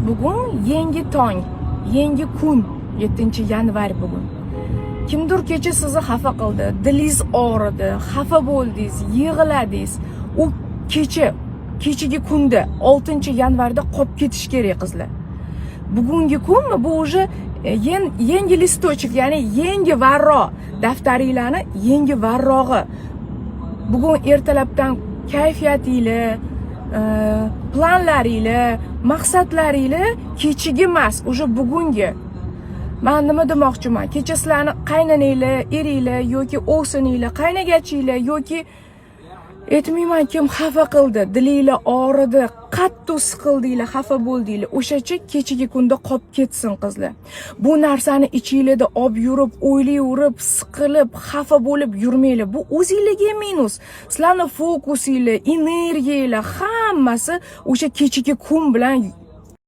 Bugun yangi tong, yangi kun, 7-yanvar bugun. Kimdir kecha sizni xafa qildi, dilingiz og'ridi, xafa bo'ldingiz, yig'ladingiz. U kechagi kunda 6-yanvarda qolib ketish kerak qizlar. Bugungi kunmi bu уже yangi listochik, ya'ni yangi varro, daftaringlarni yangi varrog'i. Bugun ertalabdan kayfiyatinglar, planlaringlar, maqsadlaringlar kechagi emas, уже bugungi. Men nima demoqchiman? Kecha sizlarni qaynananglar, eringlar yoki o'g'sininglar, qaynagachinglar yoki aytmayman kim xafa qildi, dilinglar og'ridi, qattiq siqildinglar, xafa bo'ldinglar. O'shacha kechagi kunda qolib ketsin qizlar. Bu narsani ichinglarda olib yurib, o'ylayverib, siqilib, xafa bo'lib yurmanglar. Bu o'zingizlarga minus. Sizlarning fokusinglar, energiyanglar hammasi o'sha kechagi kun bilan